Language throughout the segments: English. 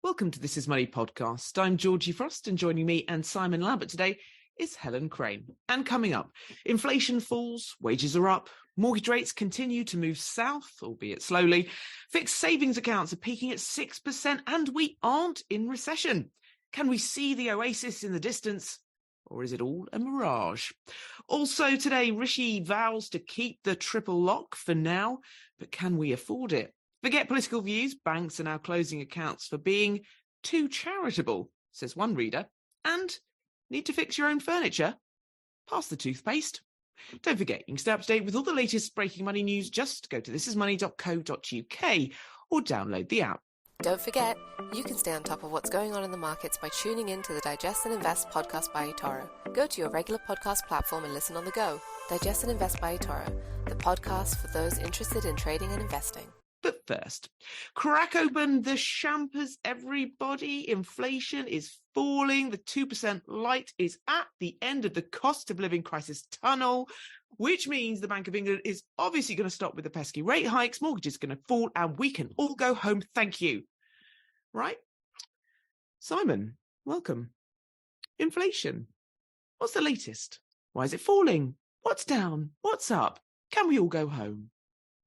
Welcome to This Is Money podcast. I'm Georgie Frost, and joining me and Simon Lambert today is Helen Crane. And coming up, inflation falls, wages are up, mortgage rates continue to move south, albeit slowly, fixed savings accounts are peaking at 6%, and we aren't in recession. Can we see the oasis in the distance, or is it all a mirage? Also today, Rishi vows to keep the triple lock for now, but can we afford it? Forget political views, banks are now closing accounts for being too charitable, says one reader. And need to fix your own furniture? Pass the toothpaste. Don't forget, you can stay up to date with all the latest breaking money news. Just go to thisismoney.co.uk or download the app. Don't forget, you can stay on top of what's going on in the markets by tuning in to the Digest and Invest podcast by eToro. Go to your regular podcast platform and listen on the go. Digest and Invest by eToro, the podcast for those interested in trading and investing. But first, crack open the champers, everybody. Inflation is falling. The 2% light is at the end of the cost of living crisis tunnel, which means the Bank of England is obviously going to stop with the pesky rate hikes. Mortgages are going to fall and we can all go home. Thank you. Right? Simon, welcome. Inflation. What's the latest? Why is it falling? What's down? What's up? Can we all go home?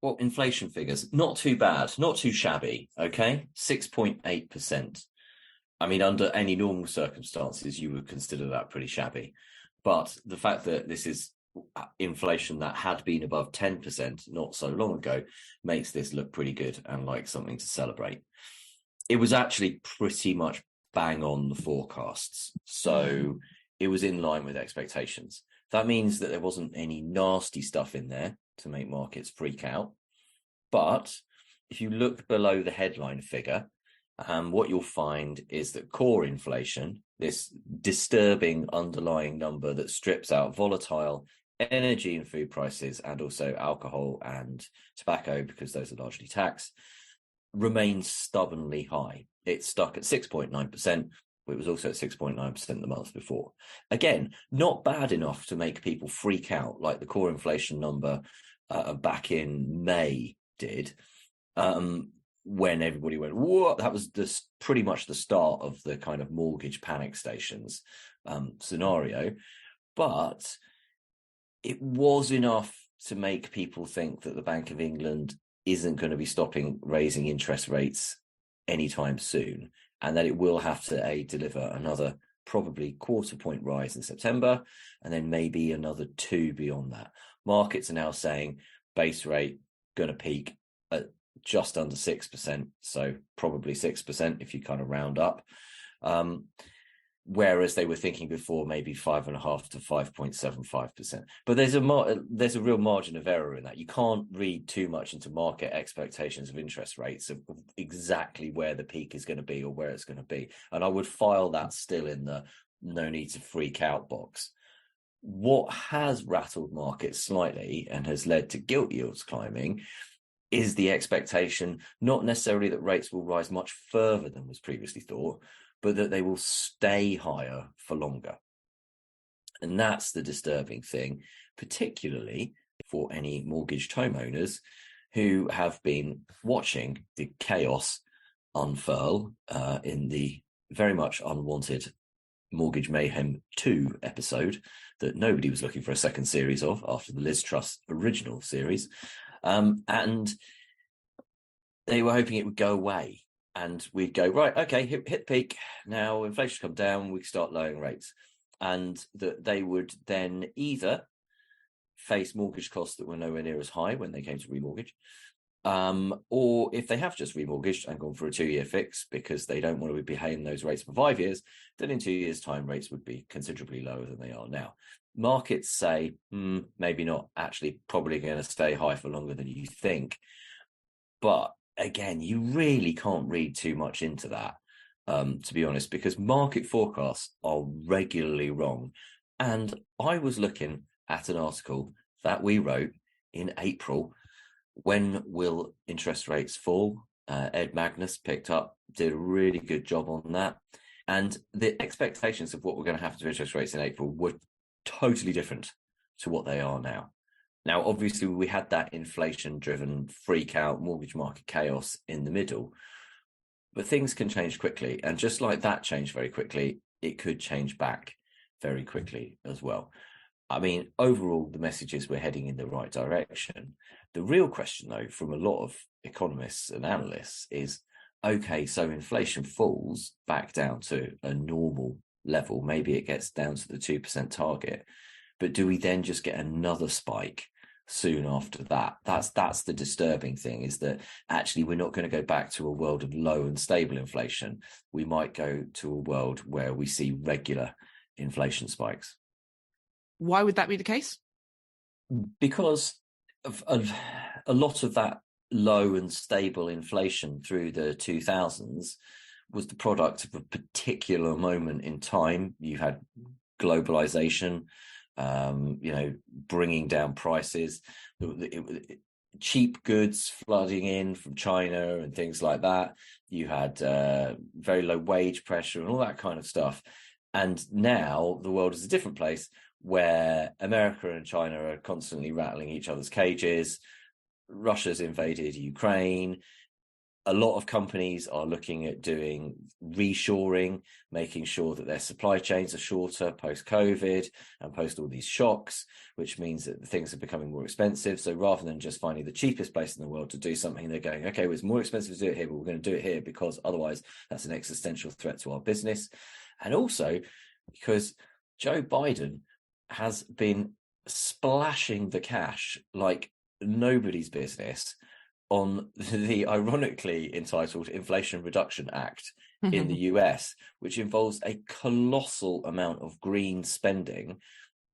Well, inflation figures, not too bad, not too shabby, okay? 6.8%. I mean, under any normal circumstances, you would consider that pretty shabby. But the fact that this is inflation that had been above 10% not so long ago makes this look pretty good and like something to celebrate. It was actually pretty much bang on the forecasts. So it was in line with expectations. That means that there wasn't any nasty stuff in there to make markets freak out. But if you look below the headline figure, what you'll find is that core inflation, this disturbing underlying number that strips out volatile energy and food prices and also alcohol and tobacco, because those are largely taxed, remains stubbornly high. It's stuck at 6.9%. It was also at 6.9% the month before. Again, not bad enough to make people freak out like the core inflation number back in May did, when everybody went, whoa, that was pretty much the start of the kind of mortgage panic stations scenario. But it was enough to make people think that the Bank of England isn't going to be stopping raising interest rates anytime soon, and that it will have to deliver another probably quarter point rise in September, and then maybe another 2 beyond that. Markets are now saying base rate going to peak at just under 6%, so probably 6% if you kind of round up. Whereas they were thinking before maybe 5.5 to 5.75%. But there's a real margin of error in that. You can't read too much into market expectations of interest rates of exactly where the peak is going to be or where it's going to be. And I would file that still in the no need to freak out box. What has rattled markets slightly and has led to gilt yields climbing is the expectation, not necessarily that rates will rise much further than was previously thought, but that they will stay higher for longer. And that's the disturbing thing, particularly for any mortgaged homeowners who have been watching the chaos unfurl in the very much unwanted Mortgage Mayhem 2 episode that nobody was looking for a second series of after the Liz Truss original series. And they were hoping it would go away. And we'd go, right, okay, hit the peak. Now inflation's come down, we start lowering rates. And that they would then either face mortgage costs that were nowhere near as high when they came to remortgage, or if they have just remortgaged and gone for a 2-year fix because they don't want to be paying those rates for 5 years, then in 2 years' time, rates would be considerably lower than they are now. Markets say, maybe not, actually probably going to stay high for longer than you think. But again, you really can't read too much into that, to be honest, because market forecasts are regularly wrong. And I was looking at an article that we wrote in April, when will interest rates fall? Ed Magnus picked up, did a really good job on that. And the expectations of what we're going to happen to interest rates in April were totally different to what they are now. Now, obviously, we had that inflation-driven freak out mortgage market chaos in the middle. But things can change quickly. And just like that changed very quickly, it could change back very quickly as well. I mean, overall, the message is we're heading in the right direction. The real question, though, from a lot of economists and analysts is, okay, so inflation falls back down to a normal level. Maybe it gets down to the 2% target. But do we then just get another spike soon after that? That's the disturbing thing, is that actually we're not going to go back to a world of low and stable inflation. We might go to a world where we see regular inflation spikes. Why would that be the case? Because of a lot of that low and stable inflation through the 2000s was the product of a particular moment in time. You had globalization, bringing down prices, cheap goods flooding in from China and things like that. You had very low wage pressure and all that kind of stuff. And now the world is a different place, where America and China are constantly rattling each other's cages. Russia's invaded Ukraine. A lot of companies are looking at doing reshoring, making sure that their supply chains are shorter post-COVID and post all these shocks, which means that things are becoming more expensive. So rather than just finding the cheapest place in the world to do something, they're going, okay, well, it's more expensive to do it here, but we're going to do it here because otherwise that's an existential threat to our business. And also because Joe Biden has been splashing the cash like nobody's business on the ironically entitled Inflation Reduction Act in the US, which involves a colossal amount of green spending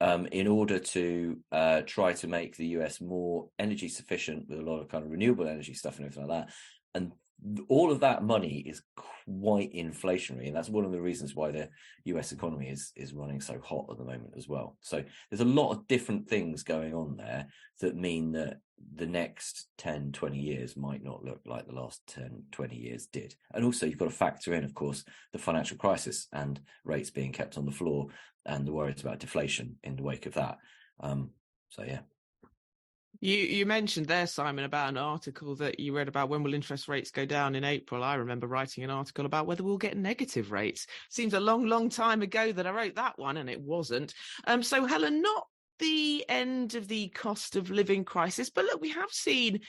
in order to try to make the US more energy sufficient with a lot of kind of renewable energy stuff and everything like that. And all of that money is quite inflationary, and that's one of the reasons why the US economy is running so hot at the moment as well. So there's a lot of different things going on there that mean that the next 10, 20 years might not look like the last 10, 20 years did. And also you've got to factor in, of course, the financial crisis and rates being kept on the floor and the worries about deflation in the wake of that. Yeah. You mentioned there, Simon, about an article that you read about when will interest rates go down in April. I remember writing an article about whether we'll get negative rates. Seems a long, long time ago that I wrote that one, and it wasn't. So, Helen, not the end of the cost of living crisis, but look, we have seen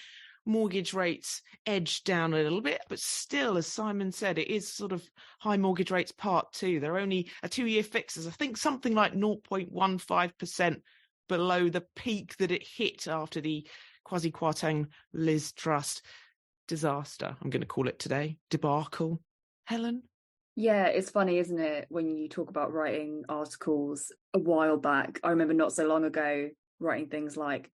mortgage rates edge down a little bit, but still, as Simon said, it is sort of high mortgage rates part two. They're only a 2-year fixes, I think something like 0.15% below the peak that it hit after the Kwasi Kwarteng Liz Truss disaster. I'm going to call it today. Debacle. Helen? Yeah, it's funny, isn't it, when you talk about writing articles a while back. I remember not so long ago writing things like,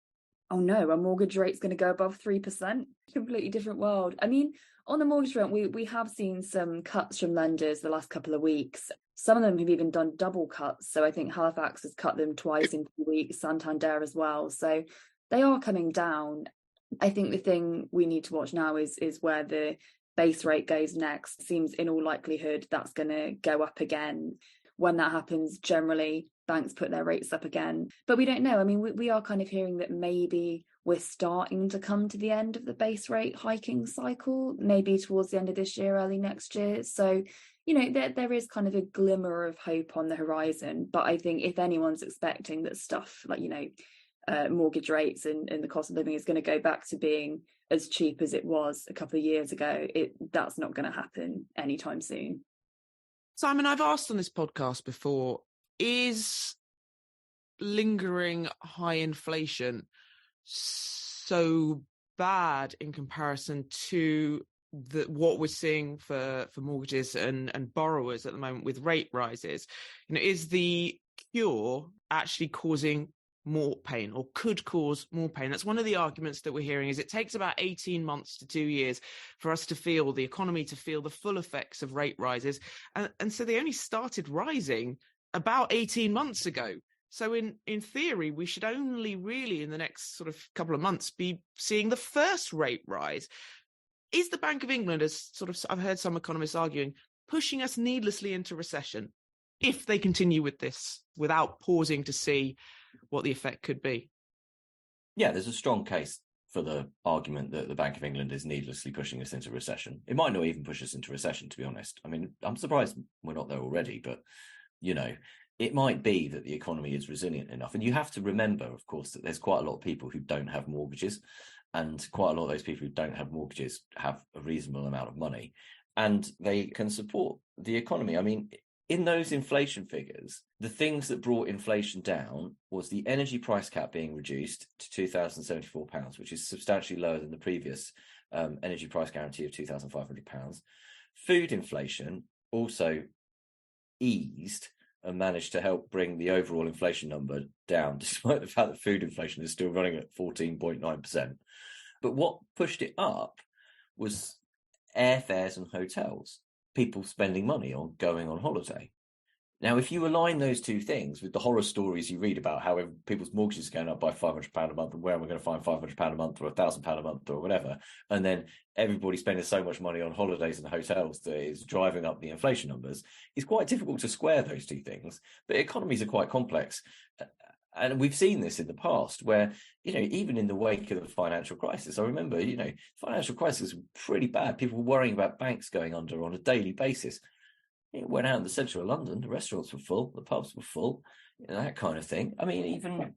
oh no, our mortgage rate's going to go above 3%. Completely different world. I mean, on the mortgage front, we have seen some cuts from lenders the last couple of weeks. Some of them have even done double cuts. So I think Halifax has cut them twice in 2 weeks, Santander as well. So they are coming down. I think the thing we need to watch now is where the base rate goes next. Seems in all likelihood that's going to go up again. When that happens, generally banks put their rates up again. But we don't know. I mean, we are kind of hearing that maybe we're starting to come to the end of the base rate hiking cycle, maybe towards the end of this year, early next year. So, you know, there is kind of a glimmer of hope on the horizon. But I think if anyone's expecting that stuff like, you know, mortgage rates and the cost of living is going to go back to being as cheap as it was a couple of years ago, that's not going to happen anytime soon. Simon, I've asked on this podcast before, is lingering high inflation so bad in comparison to what we're seeing for mortgages and borrowers at the moment with rate rises? You know, is the cure actually causing more pain, or could cause more pain? That's one of the arguments that we're hearing, is it takes about 18 months to 2 years for us to feel the economy, to feel the full effects of rate rises. And so they only started rising about 18 months ago. So in theory, we should only really in the next sort of couple of months be seeing the first rate rise. Is the Bank of England, as sort of, I've heard some economists arguing, pushing us needlessly into recession if they continue with this without pausing to see what the effect could be? Yeah, there's a strong case for the argument that the Bank of England is needlessly pushing us into recession. It might not even push us into recession, to be honest. I mean, I'm surprised we're not there already, but, it might be that the economy is resilient enough. And you have to remember, of course, that there's quite a lot of people who don't have mortgages, and quite a lot of those people who don't have mortgages have a reasonable amount of money, and they can support the economy. I mean, in those inflation figures, the things that brought inflation down was the energy price cap being reduced to £2,074, which is substantially lower than the previous energy price guarantee of £2,500. Food inflation also eased and managed to help bring the overall inflation number down, despite the fact that food inflation is still running at 14.9%. But what pushed it up was airfares and hotels, people spending money on going on holiday. Now, if you align those two things with the horror stories you read about how people's mortgages are going up by £500 a month, and where am I going to find £500 a month or £1,000 a month or whatever, and then everybody spending so much money on holidays and hotels that is driving up the inflation numbers, it's quite difficult to square those two things. But economies are quite complex. And we've seen this in the past where, even in the wake of the financial crisis, I remember, financial crisis was pretty bad. People were worrying about banks going under on a daily basis. It went out in the centre of London, the restaurants were full, the pubs were full, that kind of thing. I mean, even,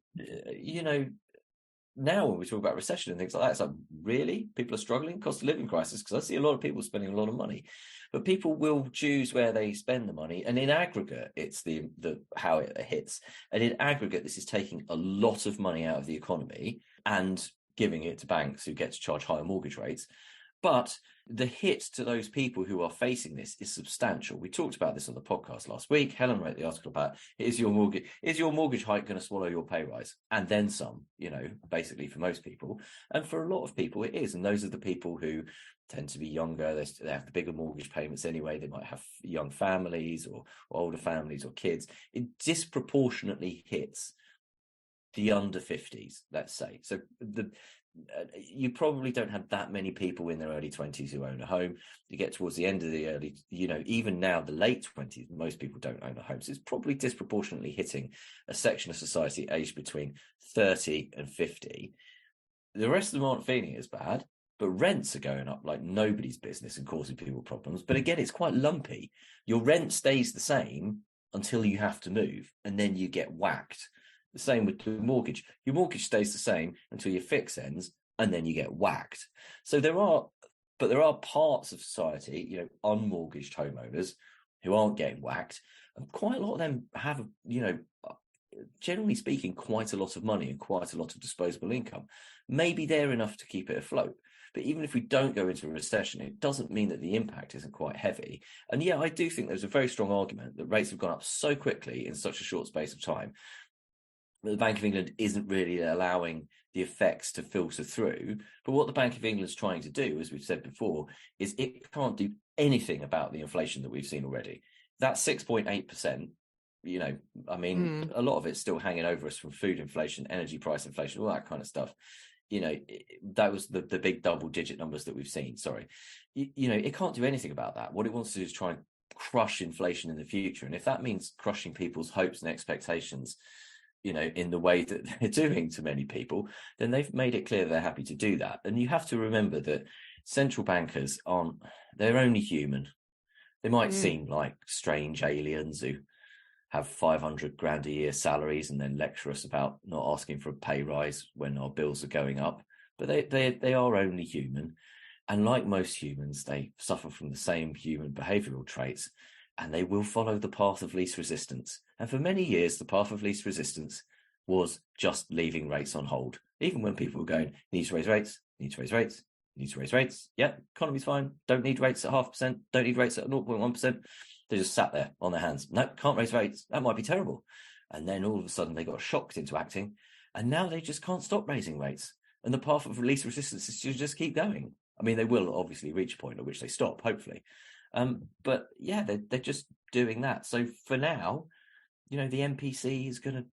now when we talk about recession and things like that, it's like, really? People are struggling? Cost of living crisis? Because I see a lot of people spending a lot of money. But people will choose where they spend the money. And in aggregate, it's the how it hits. And in aggregate, this is taking a lot of money out of the economy and giving it to banks who get to charge higher mortgage rates. But the hit to those people who are facing this is substantial. We talked about this on the podcast last week. Helen wrote the article about, is your mortgage hike going to swallow your pay rise? And then some, basically for most people. And for a lot of people it is. And those are the people who tend to be younger. They have the bigger mortgage payments anyway. They might have young families or older families or kids. It disproportionately hits the under 50s, let's say. So you probably don't have that many people in their early 20s who own a home. You get towards the end of the early, even now the late 20s, most people don't own a home. So it's probably disproportionately hitting a section of society aged between 30 and 50. The rest of them aren't feeling as bad, but rents are going up like nobody's business and causing people problems. But again, it's quite lumpy. Your rent stays the same until you have to move, and then you get whacked. The same with the mortgage. Your mortgage stays the same until your fix ends, and then you get whacked. So there are parts of society, unmortgaged homeowners who aren't getting whacked, and quite a lot of them have, generally speaking, quite a lot of money and quite a lot of disposable income. Maybe they're enough to keep it afloat. But even if we don't go into a recession, it doesn't mean that the impact isn't quite heavy. And yeah, I do think there's a very strong argument that rates have gone up so quickly in such a short space of time that the Bank of England isn't really allowing the effects to filter through. But what the Bank of England's trying to do, as we've said before, is it can't do anything about the inflation that we've seen already. That 6.8%, a lot of it's still hanging over us from food inflation, energy price inflation, all that kind of stuff. That was the big double-digit numbers that we've seen. Sorry. It can't do anything about that. What it wants to do is try and crush inflation in the future. And if that means crushing people's hopes and expectations, in the way that they're doing to many people, then they've made it clear they're happy to do that. And you have to remember that central bankers they're only human. They might seem like strange aliens who have 500 grand a year salaries and then lecture us about not asking for a pay rise when our bills are going up. But they are only human. And like most humans, they suffer from the same human behavioural traits, and they will follow the path of least resistance. And for many years, the path of least resistance was just leaving rates on hold. Even when people were going, need to raise rates, need to raise rates, need to raise rates. Yeah, economy's fine. Don't need rates at 0.5%. Don't need rates at 0.1%. They just sat there on their hands. No, can't raise rates. That might be terrible. And then all of a sudden they got shocked into acting. And now they just can't stop raising rates. And the path of least resistance is to just keep going. I mean, they will obviously reach a point at which they stop, hopefully. But yeah, they're just doing that. So for now, the MPC is going to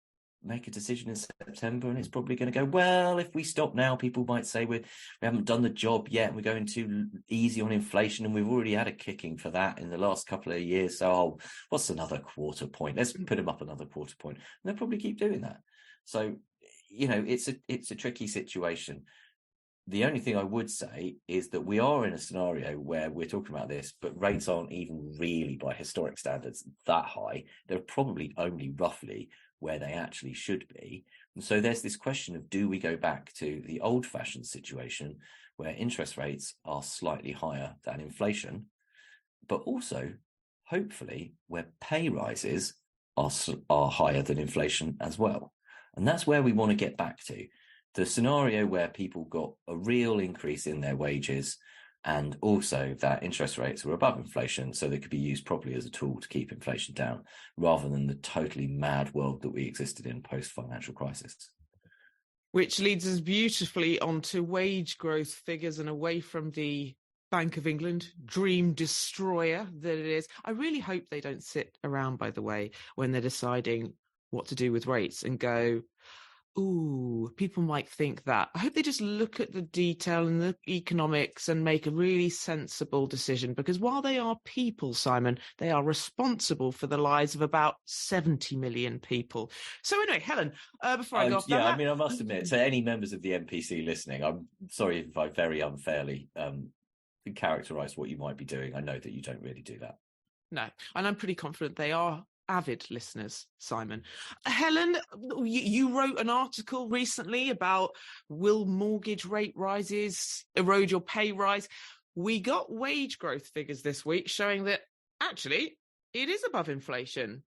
make a decision in September, and it's probably going to go, well, if we stop now, people might say we haven't done the job yet, and we're going too easy on inflation, and we've already had a kicking for that in the last couple of years. So what's another quarter point? Let's put them up another quarter point. And they'll probably keep doing that. So, it's a tricky situation. The only thing I would say is that we are in a scenario where we're talking about this, but rates aren't even really, by historic standards, that high. They're probably only roughly where they actually should be. And so there's this question of, do we go back to the old-fashioned situation where interest rates are slightly higher than inflation, but also, hopefully, where pay rises are higher than inflation as well? And that's where we want to get back to. The scenario where people got a real increase in their wages, and also that interest rates were above inflation, so they could be used properly as a tool to keep inflation down, rather than the totally mad world that we existed in post-financial crisis. Which leads us beautifully onto wage growth figures and away from the Bank of England dream destroyer that it is. I really hope they don't sit around, by the way, when they're deciding what to do with rates and go, ooh, people might think that. I hope they just look at the detail and the economics and make a really sensible decision, because while they are people, Simon, they are responsible for the lives of about 70 million people. So anyway, Helen, before I go off down that... I mean, I must admit, to any members of the MPC listening, I'm sorry if I very unfairly characterise what you might be doing. I know that you don't really do that. No, and I'm pretty confident they are avid listeners, Simon. Helen, you wrote an article recently about, will mortgage rate rises erode your pay rise? We got wage growth figures this week showing that actually it is above inflation.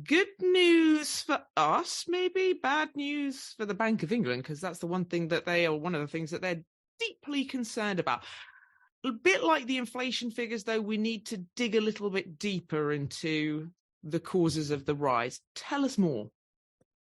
Good news for us, maybe bad news for the Bank of England, because that's the one thing that one of the things that they're deeply concerned about. A bit like the inflation figures, though, we need to dig a little bit deeper into the causes of the rise. Tell us more.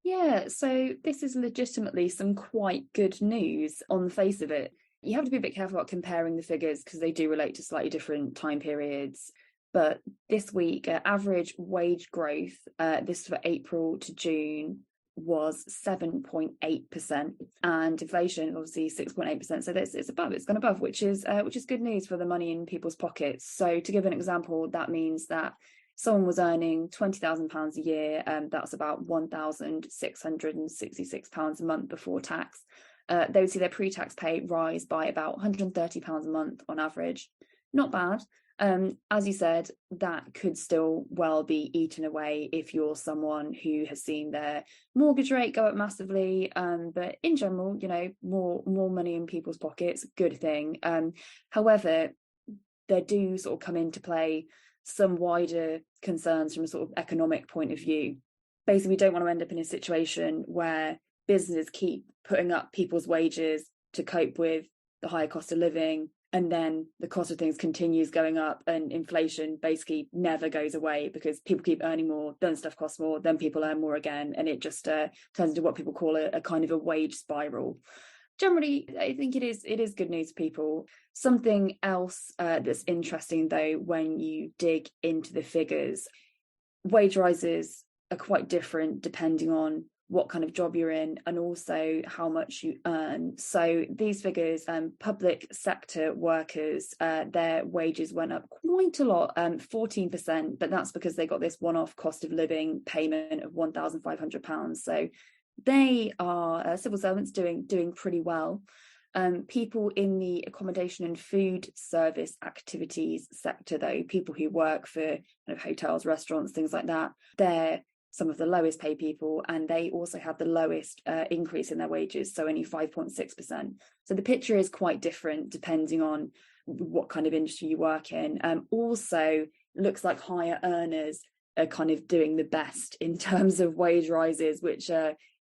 Yeah, so this is legitimately some quite good news on the face of it. You have to be a bit careful about comparing the figures because they do relate to slightly different time periods. But this week, average wage growth, this for April to June, was 7.8%, and inflation obviously 6.8%. So it's gone above, which is good news for the money in people's pockets. So to give an example, that means that someone was earning £20,000 a year, that's about £1,666 a month before tax. They would see their pre-tax pay rise by about £130 a month on average. Not bad. As you said, that could still well be eaten away if you're someone who has seen their mortgage rate go up massively. But in general, more money in people's pockets, good thing. However, there do sort of come into play some wider concerns from a sort of economic point of view. Basically, we don't want to end up in a situation where businesses keep putting up people's wages to cope with the higher cost of living, and then the cost of things continues going up and inflation basically never goes away because people keep earning more, then stuff costs more, then people earn more again, and it just turns into what people call a kind of a wage spiral. Generally, I think it is good news for people. Something else that's interesting, though, when you dig into the figures, wage rises are quite different depending on what kind of job you're in and also how much you earn. So these figures, public sector workers, their wages went up quite a lot, 14%, but that's because they got this one-off cost of living payment of £1,500. So they are civil servants doing pretty well. People in the accommodation and food service activities sector, though, people who work for kind of hotels, restaurants, things like that, they're some of the lowest paid people, and they also had the lowest increase in their wages, so only 5.6%. So the picture is quite different depending on what kind of industry you work in. Also, looks like higher earners are kind of doing the best in terms of wage rises, which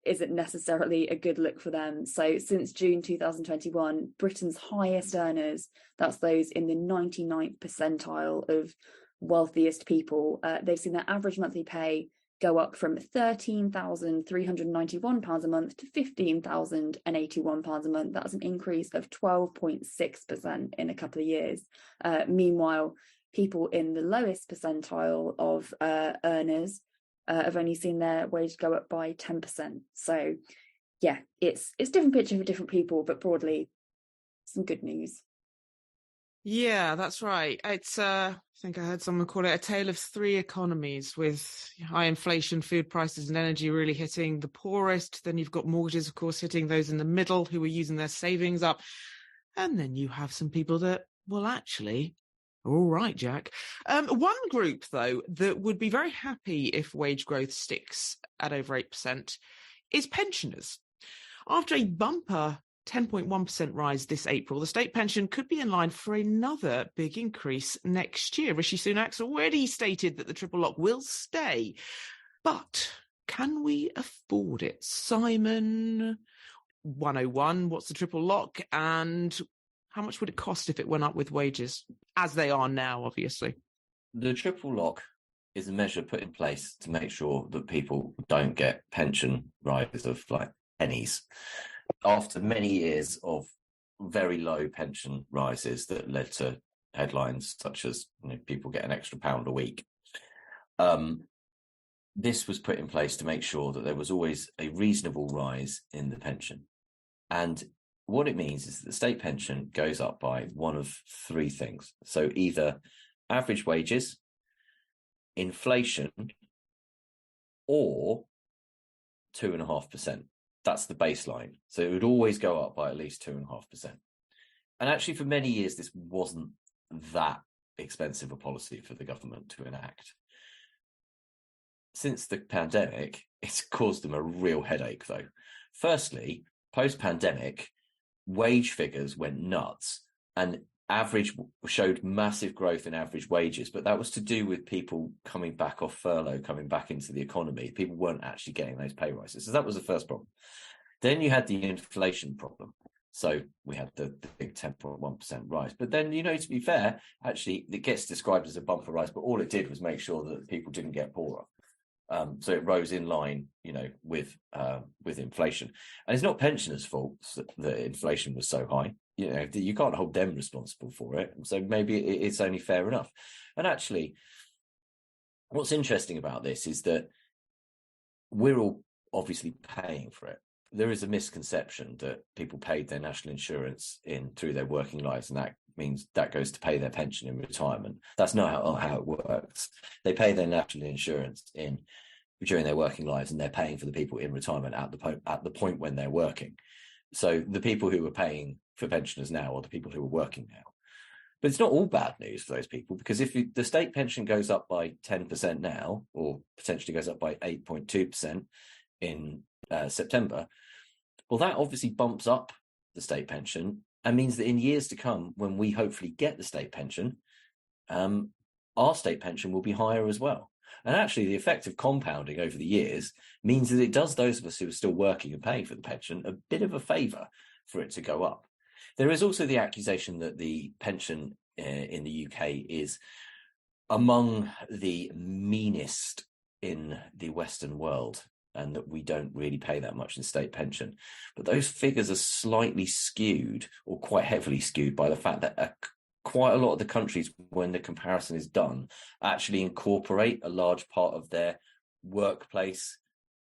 isn't necessarily a good look for them. So since June 2021, Britain's highest earners, that's those in the 99th percentile of wealthiest people, they've seen their average monthly pay go up from £13,391 a month to £15,081 a month. That's an increase of 12.6% in a couple of years. Meanwhile, people in the lowest percentile of earners have only seen their wage go up by 10%. So yeah, it's a different picture for different people, but broadly, some good news. Yeah, that's right. It's I think I heard someone call it a tale of three economies, with high inflation, food prices and energy really hitting the poorest. Then you've got mortgages, of course, hitting those in the middle who are using their savings up. And then you have some people that, well, actually, all right, Jack. One group, though, that would be very happy if wage growth sticks at over 8% is pensioners. After a bumper 10.1% rise this April, the state pension could be in line for another big increase next year. Rishi Sunak's already stated that the triple lock will stay. But can we afford it? Simon, 101, what's the triple lock? And how much would it cost if it went up with wages, as they are now, obviously? The triple lock is a measure put in place to make sure that people don't get pension rises of like pennies. After many years of very low pension rises that led to headlines such as people get an extra £1 a week, this was put in place to make sure that there was always a reasonable rise in the pension. And what it means is that the state pension goes up by one of three things. So either average wages, inflation, or 2.5%. That's the baseline. So it would always go up by at least 2.5%. And actually, for many years, this wasn't that expensive a policy for the government to enact. Since the pandemic, it's caused them a real headache, though. Firstly, post-pandemic, wage figures went nuts and average showed massive growth in average wages, but that was to do with people coming back off furlough, coming back into the economy. People weren't actually getting those pay rises. So that was the first problem. Then you had the inflation problem. So we had the big 10.1% rise. But then, to be fair, actually, it gets described as a bumper rise, but all it did was make sure that people didn't get poorer. So it rose in line, with inflation. And it's not pensioners' fault that inflation was so high. You can't hold them responsible for it. So maybe it's only fair enough. And actually, what's interesting about this is that we're all obviously paying for it. There is a misconception that people paid their national insurance through their working lives, and that means that goes to pay their pension in retirement. That's not how it works. They pay their national insurance during their working lives, and they're paying for the people in retirement at the point when they're working. So the people who are paying for pensioners now are the people who are working now. But it's not all bad news for those people, because if the state pension goes up by 10% now, or potentially goes up by 8.2% in September, well, that obviously bumps up the state pension and means that in years to come, when we hopefully get the state pension, our state pension will be higher as well. And actually, the effect of compounding over the years means that it does those of us who are still working and paying for the pension a bit of a favour for it to go up. There is also the accusation that the pension in the UK is among the meanest in the Western world, and that we don't really pay that much in state pension. But those figures are slightly skewed, or quite heavily skewed, by the fact that quite a lot of the countries, when the comparison is done, actually incorporate a large part of their workplace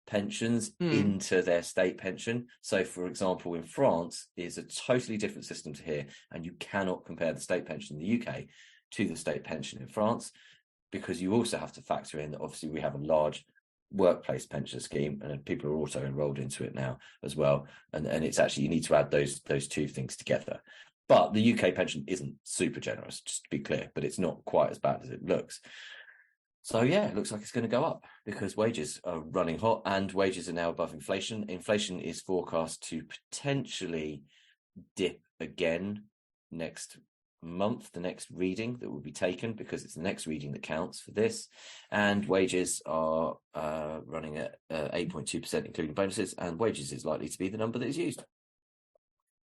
pensions into their state pension. So, for example, in France is a totally different system to here, and you cannot compare the state pension in the UK to the state pension in France, because you also have to factor in that obviously we have a large workplace pension scheme, and people are also enrolled into it now as well, and it's actually, you need to add those two things together. But the UK pension isn't super generous, just to be clear, but it's not quite as bad as it looks. So yeah, it looks like it's going to go up because wages are running hot, and wages are now above inflation. Inflation is forecast to potentially dip again next month, the next reading that will be taken, because it's the next reading that counts for this. And wages are running at 8.2%, including bonuses, and wages is likely to be the number that is used.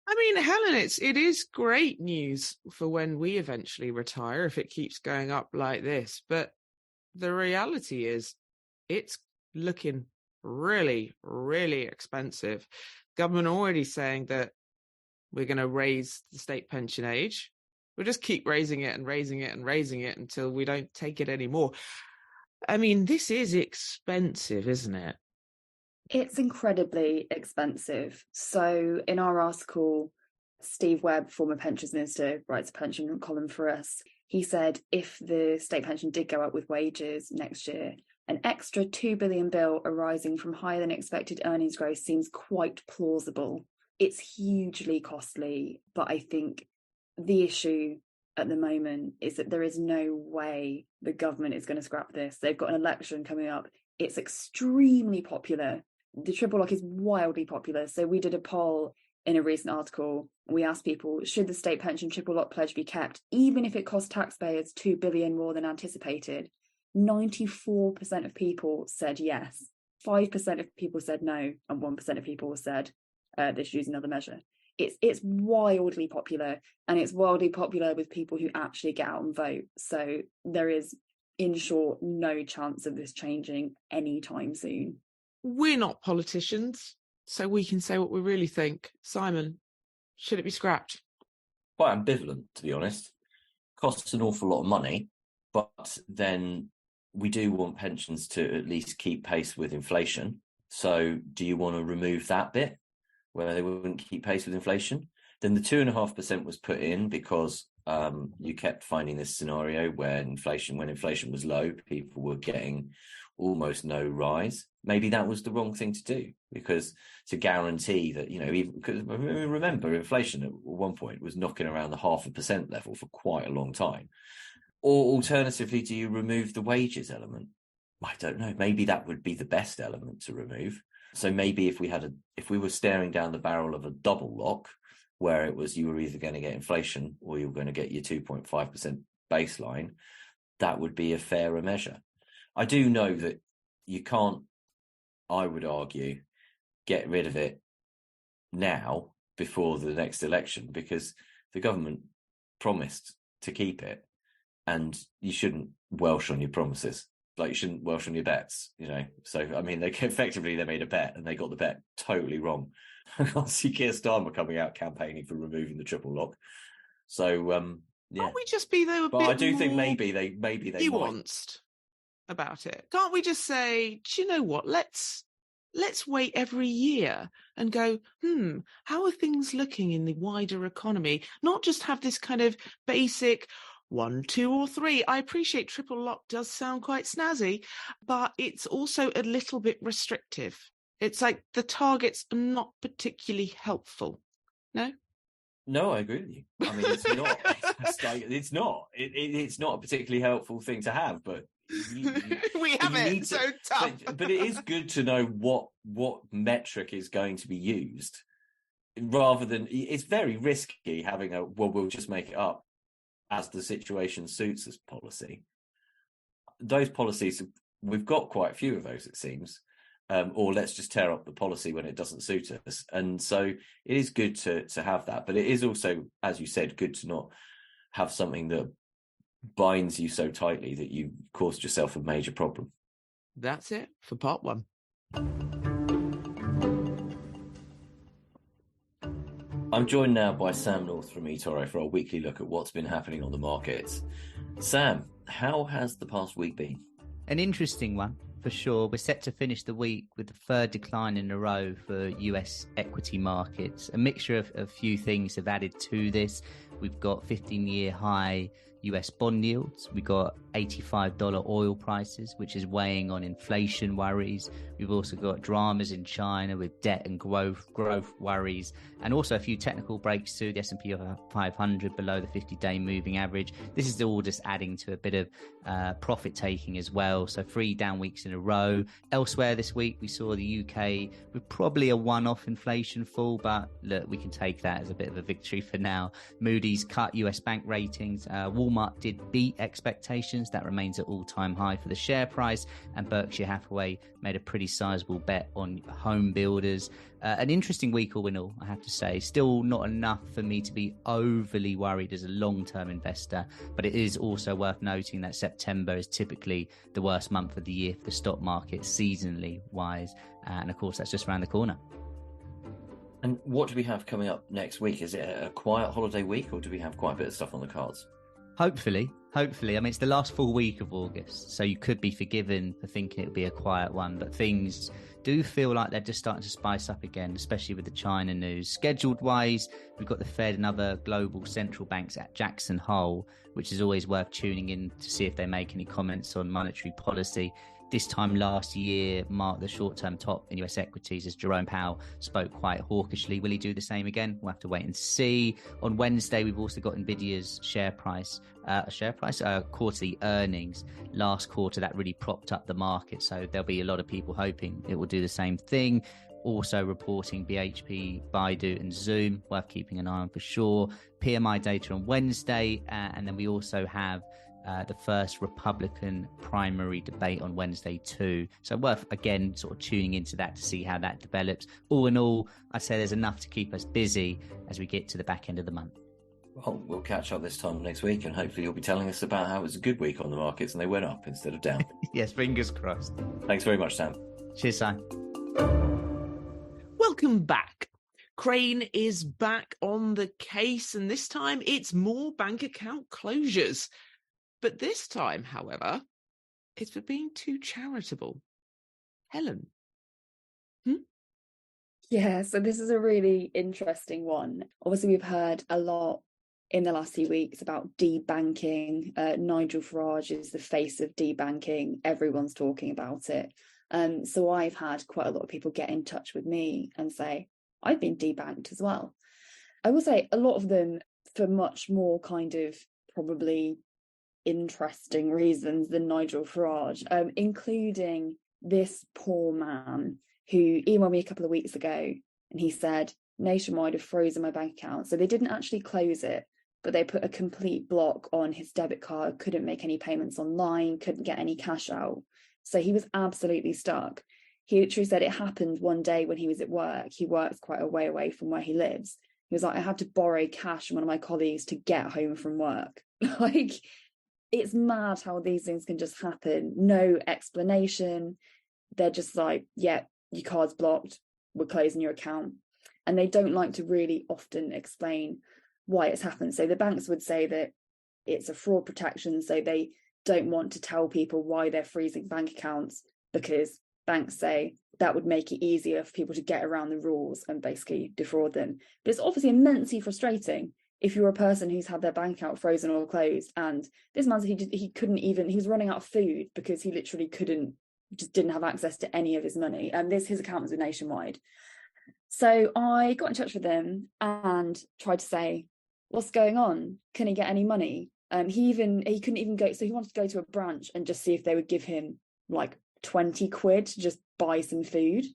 I mean, Helen, it is great news for when we eventually retire if it keeps going up like this. But the reality is it's looking really, really expensive. Government already saying that we're going to raise the state pension age. We'll just keep raising it and raising it and raising it until we don't take it anymore. I mean, this is expensive, isn't it? It's incredibly expensive. So in our article, Steve Webb, former pensions minister, writes a pension column for us. He said if the state pension did go up with wages next year, an extra £2 billion bill arising from higher than expected earnings growth seems quite plausible. It's hugely costly, but I think the issue at the moment is that there is no way the government is going to scrap this. They've got an election coming up. It's extremely popular. The triple lock is wildly popular. So we did a poll in a recent article. We asked people, should the state pension triple lock pledge be kept, even if it costs taxpayers $2 billion more than anticipated? 94% of people said yes. 5% of people said no, and 1% of people said they should use another measure. It's wildly popular, and it's wildly popular with people who actually get out and vote. So there is, in short, no chance of this changing anytime soon. We're not politicians, so we can say what we really think. Simon, should it be scrapped? Quite ambivalent, to be honest. Costs an awful lot of money, but then we do want pensions to at least keep pace with inflation. So do you want to remove that bit where they wouldn't keep pace with inflation? Then the 2.5% was put in because you kept finding this scenario where when inflation was low, people were getting almost no rise. Maybe that was the wrong thing to do, because to guarantee that, even because remember, inflation at one point was knocking around the 0.5% level for quite a long time. Or alternatively, do you remove the wages element? I don't know. Maybe that would be the best element to remove. So maybe if we were staring down the barrel of a double lock, where it was you were either going to get inflation or you were going to get your 2.5% baseline, that would be a fairer measure. I do know that you can't, I would argue, get rid of it now before the next election, because the government promised to keep it, and you shouldn't welsh on your promises. Like, you shouldn't welsh on your bets, So, I mean, they made a bet, and they got the bet totally wrong. I can't see Keir Starmer coming out campaigning for removing the triple lock. So, yeah. Can't we just be though? But I do think maybe they nuanced about it. Can't we just say, do you know what? Let's wait every year and go, how are things looking in the wider economy? Not just have this kind of basic 1, 2, or 3. I appreciate triple lock does sound quite snazzy, but it's also a little bit restrictive. It's like the targets are not particularly helpful. No? No, I agree with you. I mean, it's not. It's not. It's not a particularly helpful thing to have, but we have it. So tough. But it is good to know what metric is going to be used, rather than, it's very risky having we'll just make it up as the situation suits us policy. Those policies, we've got quite a few of those, it seems. Or let's just tear up the policy when it doesn't suit us. And so it is good to have that. But it is also, as you said, good to not have something that binds you so tightly that you caused yourself a major problem. That's it for part 1. I'm joined now by Sam North from eToro for our weekly look at what's been happening on the markets. Sam, how has the past week been? An interesting one, for sure. We're set to finish the week with the third decline in a row for US equity markets. A mixture of a few things have added to this. We've got 15-year high US bond yields. We've got $85 oil prices, which is weighing on inflation worries. We've also got dramas in China with debt and growth worries, and also a few technical breaks too. The S&P 500 below the 50-day moving average. This is all just adding to a bit of profit taking as well. So 3 down weeks in a row. Elsewhere this week, we saw the UK with probably a one-off inflation fall, but look, we can take that as a bit of a victory for now. Moody's cut US bank ratings. Walmart did beat expectations. That remains at all-time high for the share price. And Berkshire Hathaway made a pretty sizable bet on home builders. An interesting week all in all, I have to say. Still not enough for me to be overly worried as a long-term investor, but it is also worth noting that September is typically the worst month of the year for the stock market, seasonally wise. And of course, that's just around the corner. And what do we have coming up next week? Is it a quiet holiday week, or do we have quite a bit of stuff on the cards? Hopefully. I mean, it's the last full week of August, so you could be forgiven for thinking it would be a quiet one, but things do feel like they're just starting to spice up again, especially with the China news. Scheduled wise, we've got the Fed and other global central banks at Jackson Hole, which is always worth tuning in to see if they make any comments on monetary policy. This time last year marked the short-term top in US equities as Jerome Powell spoke quite hawkishly. Will he do the same again? We'll have to wait and see. On Wednesday, we've also got Nvidia's quarterly earnings. Last quarter, that really propped up the market. So there'll be a lot of people hoping it will do the same thing. Also reporting BHP, Baidu and Zoom, worth keeping an eye on for sure. PMI data on Wednesday. And then we also have the first Republican primary debate on Wednesday too. So worth, again, sort of tuning into that to see how that develops. All in all, I'd say there's enough to keep us busy as we get to the back end of the month. Well, we'll catch up this time next week, and hopefully you'll be telling us about how it was a good week on the markets and they went up instead of down. Yes, fingers crossed. Thanks very much, Sam. Cheers, Sam. Welcome back. Crane is back on the case, and this time it's more bank account closures. But this time, however, it's for being too charitable. Helen? Yeah, so this is a really interesting one. Obviously, we've heard a lot in the last few weeks about debanking. Nigel Farage is the face of debanking. Everyone's talking about it. So I've had quite a lot of people get in touch with me and say, I've been debanked as well. I will say a lot of them for much more kind of probably interesting reasons than Nigel Farage, including this poor man who emailed me a couple of weeks ago and he said, Nationwide have frozen my bank account. So they didn't actually close it, but they put a complete block on his debit card, couldn't make any payments online, couldn't get any cash out. So he was absolutely stuck. He literally said it happened one day when he was at work. He works quite a way away from where he lives. He was like, I had to borrow cash from one of my colleagues to get home from work. Like, it's mad how these things can just happen. No explanation. They're just like, yeah, your card's blocked. We're closing your account. And they don't like to really often explain why it's happened. So the banks would say that it's a fraud protection. So they don't want to tell people why they're freezing bank accounts, because banks say that would make it easier for people to get around the rules and basically defraud them. But it's obviously immensely frustrating if you're a person who's had their bank account frozen or closed. And this man said he couldn't even, he was running out of food because he literally just didn't have access to any of his money. And his account was with Nationwide. So I got in touch with him and tried to say, what's going on? Can he get any money? He couldn't even go. So he wanted to go to a branch and just see if they would give him like 20 quid to just buy some food.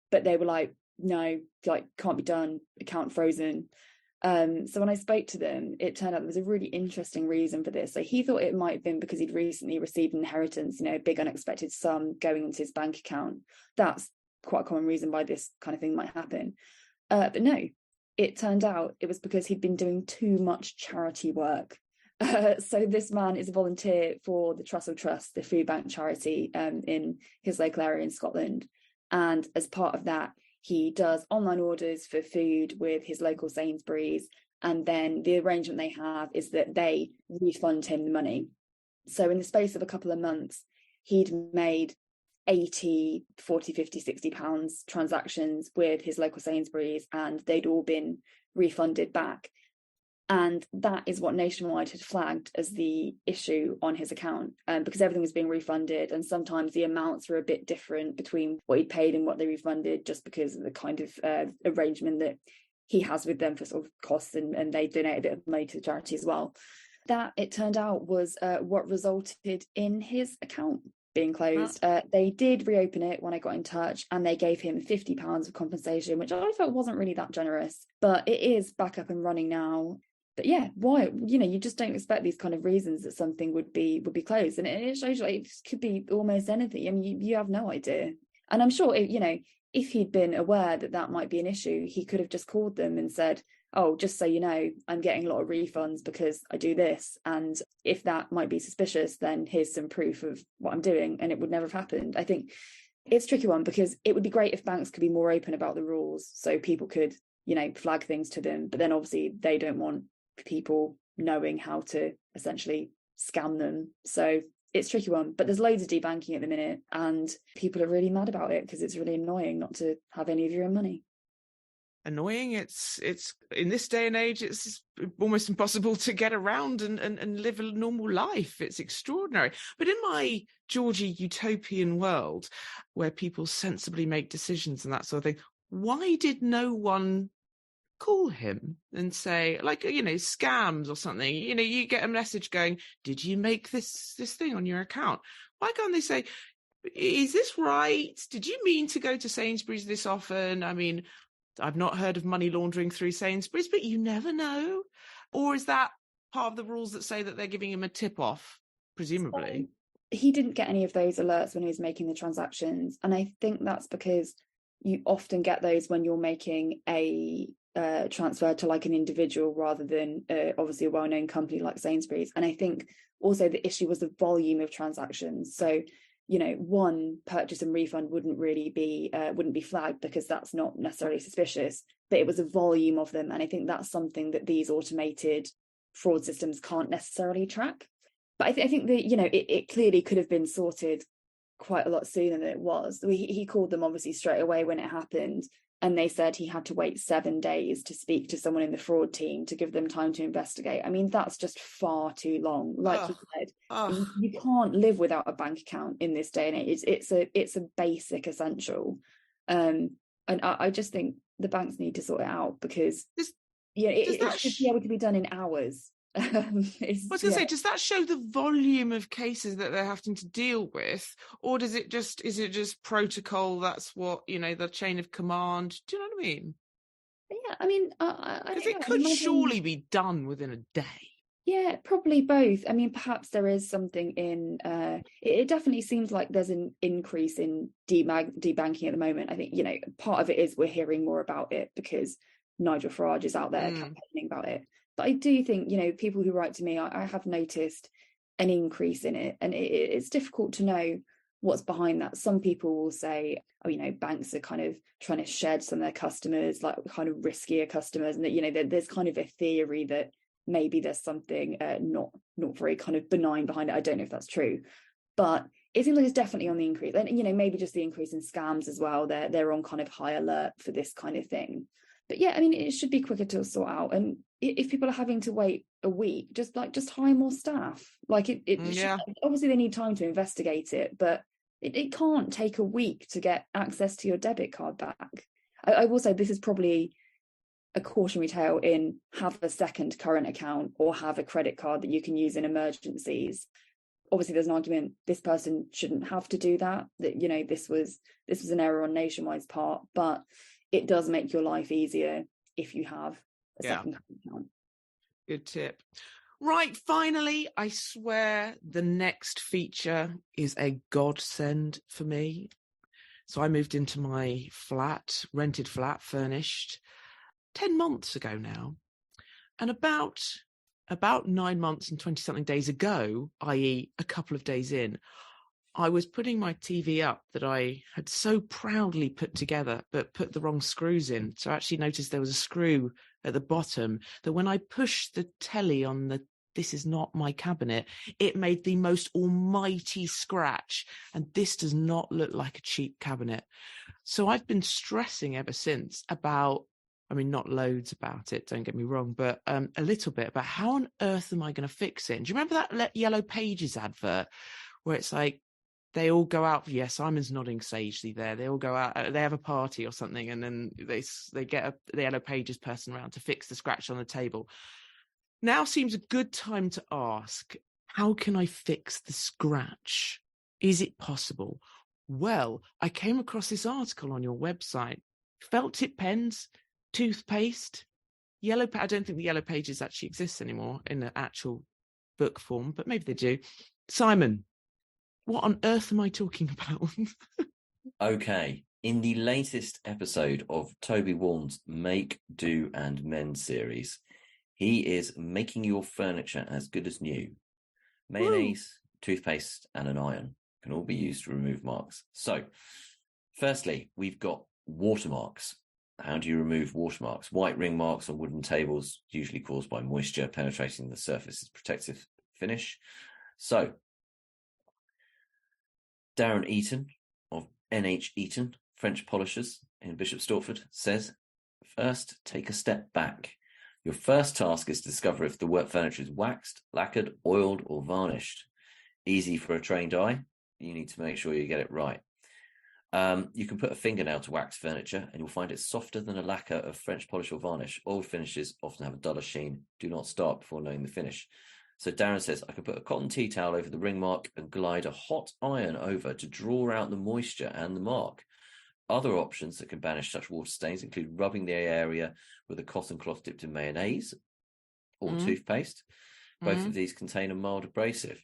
But they were like, no, like, can't be done, account frozen. So when I spoke to them, it turned out there was a really interesting reason for this. So he thought it might have been because he'd recently received an inheritance, a big unexpected sum going into his bank account. That's quite a common reason why this kind of thing might happen. But no, it turned out it was because he'd been doing too much charity work. So this man is a volunteer for the Trussell Trust, the food bank charity in his local area in Scotland. And as part of that, he does online orders for food with his local Sainsbury's. And then the arrangement they have is that they refund him the money. So in the space of a couple of months, he'd made 80, 40, 50, 60 pounds transactions with his local Sainsbury's, and they'd all been refunded back. And that is what Nationwide had flagged as the issue on his account, because everything was being refunded. And sometimes the amounts were a bit different between what he'd paid and what they refunded, just because of the kind of arrangement that he has with them for sort of costs, and they donate a bit of money to the charity as well. That, it turned out, was what resulted in his account being closed. They did reopen it when I got in touch, and they gave him £50 of compensation, which I felt wasn't really that generous, but it is back up and running now. But yeah, why? You just don't expect these kind of reasons that something would be closed, and it shows you, like, it could be almost anything. I mean, you have no idea. And I'm sure, if he'd been aware that might be an issue, he could have just called them and said, oh, just so you know, I'm getting a lot of refunds because I do this. And if that might be suspicious, then here's some proof of what I'm doing, and it would never have happened. I think it's a tricky one, because it would be great if banks could be more open about the rules so people could, flag things to them. But then obviously they don't want people knowing how to essentially scam them. So it's a tricky one, but there's loads of debanking at the minute, and people are really mad about it because it's really annoying not to have any of your own money. Annoying. It's in this day and age, it's almost impossible to get around and live a normal life. It's extraordinary. But in my Georgie utopian world, where people sensibly make decisions and that sort of thing, why did no one call him and say, like, scams or something? You get a message going, did you make this thing on your account? Why can't they say, is this right? Did you mean to go to Sainsbury's this often? I mean, I've not heard of money laundering through Sainsbury's, but you never know. Or is that part of the rules that say that they're giving him a tip off, presumably? So he didn't get any of those alerts when he was making the transactions. And I think that's because you often get those when you're making a transfer to like an individual rather than obviously a well-known company like Sainsbury's. And I think also the issue was the volume of transactions. So one purchase and refund wouldn't be flagged because that's not necessarily suspicious, but it was a volume of them. And I think that's something that these automated fraud systems can't necessarily track. But I think that, it clearly could have been sorted quite a lot sooner than it was. He called them obviously straight away when it happened. And they said he had to wait 7 days to speak to someone in the fraud team to give them time to investigate. I mean, that's just far too long. Like you said, you can't live without a bank account in this day and age. It's a basic essential. And I just think the banks need to sort it out because it should be able to be done in hours. I was going to say, does that show the volume of cases that they're having to deal with, or is it just protocol? That's what the chain of command. Do you know what I mean? Yeah, I mean, because it could surely be done within a day. Yeah, probably both. I mean, perhaps there is something in. It definitely seems like there's an increase in debanking at the moment. I think part of it is we're hearing more about it because Nigel Farage is out there campaigning about it. But I do think, people who write to me, I have noticed an increase in it. And it's difficult to know what's behind that. Some people will say, banks are kind of trying to shed some of their customers, like kind of riskier customers. And that, there's kind of a theory that maybe there's something not very kind of benign behind it. I don't know if that's true. But it seems like it's definitely on the increase. And, maybe just the increase in scams as well. They're on kind of high alert for this kind of thing. But yeah, I mean, it should be quicker to sort out. And if people are having to wait a week, just hire more staff. Like obviously they need time to investigate it, but it can't take a week to get access to your debit card back. I will say this is probably a cautionary tale in have a second current account or have a credit card that you can use in emergencies. Obviously there's an argument this person shouldn't have to do that this was an error on Nationwide's part, but it does make your life easier if you have a second account. Good tip. Right, finally, I swear the next feature is a godsend for me. So I moved into my rented flat, furnished, 10 months ago now. And about 9 months and 20-something days ago, i.e. a couple of days in, I was putting my TV up that I had so proudly put together, but put the wrong screws in. So I actually noticed there was a screw at the bottom that when I pushed the telly on this is not my cabinet, it made the most almighty scratch. And this does not look like a cheap cabinet. So I've been stressing ever since about, not loads about it, don't get me wrong, but a little bit about how on earth am I going to fix it? And do you remember that Yellow Pages advert where it's like, they all go out. Yeah, Simon's nodding sagely there. They all go out. They have a party or something, and then they get the Yellow Pages person around to fix the scratch on the table. Now seems a good time to ask, how can I fix the scratch? Is it possible? Well, I came across this article on your website. Felt tip pens, toothpaste, I don't think the Yellow Pages actually exists anymore in the actual book form, but maybe they do. Simon, what on earth am I talking about? Okay. In the latest episode of Toby Warren's Make, Do and Mend series, he is making your furniture as good as new. Mayonnaise, toothpaste and an iron can all be used to remove marks. So, firstly, we've got watermarks. How do you remove watermarks? White ring marks on wooden tables, usually caused by moisture penetrating the surface's protective finish. So, Darren Eaton of NH Eaton, French Polishers in Bishop Stortford, says, first, take a step back. Your first task is to discover if the work furniture is waxed, lacquered, oiled, or varnished. Easy for a trained eye. You need to make sure you get it right. You can put a fingernail to wax furniture and you'll find it softer than a lacquer of French polish or varnish. Old finishes often have a duller sheen. Do not start before knowing the finish. So Darren says, I can put a cotton tea towel over the ring mark and glide a hot iron over to draw out the moisture and the mark. Other options that can banish such water stains include rubbing the area with a cotton cloth dipped in mayonnaise or toothpaste. Both of these contain a mild abrasive.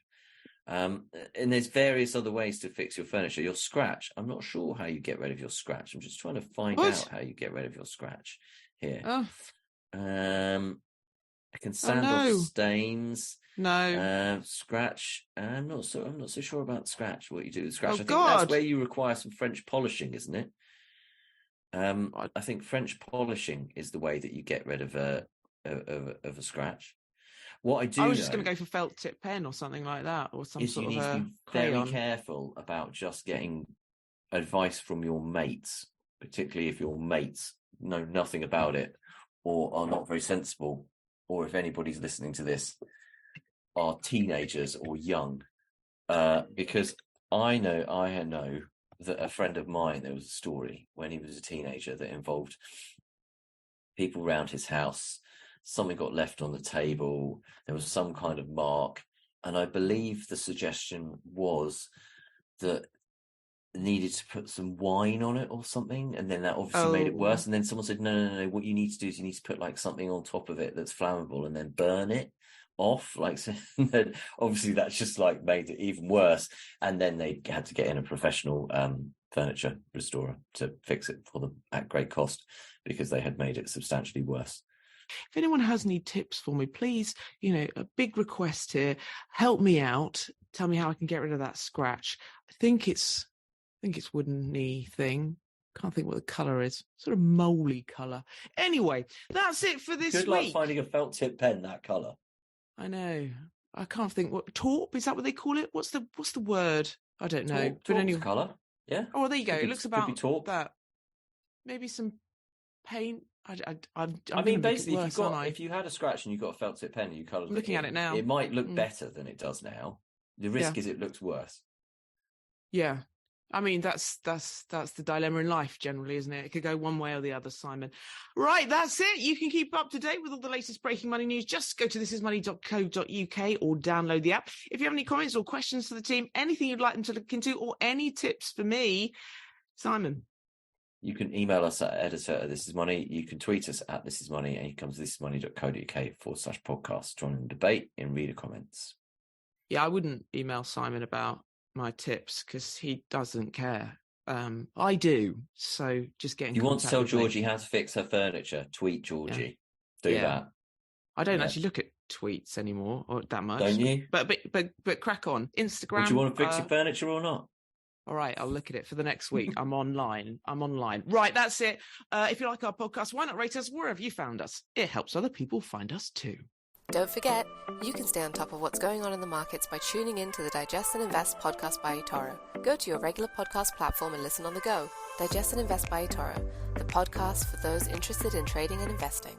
And there's various other ways to fix your furniture. Your scratch, I'm not sure how you get rid of your scratch. I'm just trying to find out how you get rid of your scratch here. I can sand off stains. Scratch. I'm not so sure about scratch. What you do with scratch? I think that's where you require some French polishing, isn't it? I think French polishing is the way that you get rid of a scratch. What I was just going to go for felt tip pen or something like that, or some sort of you need to be very careful about just getting advice from your mates, particularly if your mates know nothing about it or are not very sensible, or if anybody's listening to this are teenagers or young, because I know that a friend of mine, there was a story when he was a teenager that involved people around his house. Something got left on the table. There was some kind of mark. And I believe the suggestion was that needed to put some wine on it or something. And then that obviously made it worse. And then someone said, no. What you need to do is you need to put like something on top of it that's flammable and then burn it off. Like, so then obviously that's just like made it even worse. And then they had to get in a professional furniture restorer to fix it for them at great cost because they had made it substantially worse. If anyone has any tips for me, please, a big request here. Help me out. Tell me how I can get rid of that scratch. I think it's wooden-y thing. Can't think what the colour is. Sort of moly colour. Anyway, that's it for this week. Good luck finding a felt tip pen that colour. I know. I can't think what taupe, is that what they call it? What's the word? I don't know. Taupe's colour. Yeah. Oh, there you go. It looks about taupe. That. Maybe some paint. I mean, basically, if you had a scratch and you got a felt tip pen and you coloured it, looking at it now, it might look better than it does now. The risk is it looks worse. Yeah, I mean that's the dilemma in life generally, isn't it? It could go one way or the other, Simon. Right, that's it. You can keep up to date with all the latest breaking money news. Just go to thisismoney.co.uk or download the app. If you have any comments or questions for the team, anything you'd like them to look into, or any tips for me, Simon. You can email us at editor@thisismoney. You can tweet us at thisismoney, and you come to thisismoney.co.uk/podcast. Join in the debate in reader comments. Yeah, I wouldn't email Simon about my tips because he doesn't care. I do. So just getting. You want to tell Georgie how to fix her furniture? Tweet Georgie. Do that. I don't actually look at tweets anymore or that much. Don't you? But crack on. Instagram. Would you want to fix your furniture or not? All right, I'll look at it for the next week. I'm online. Right, that's it. If you like our podcast, why not rate us wherever you found us? It helps other people find us too. Don't forget, you can stay on top of what's going on in the markets by tuning in to the Digest and Invest podcast by eToro. Go to your regular podcast platform and listen on the go. Digest and Invest by eToro, the podcast for those interested in trading and investing.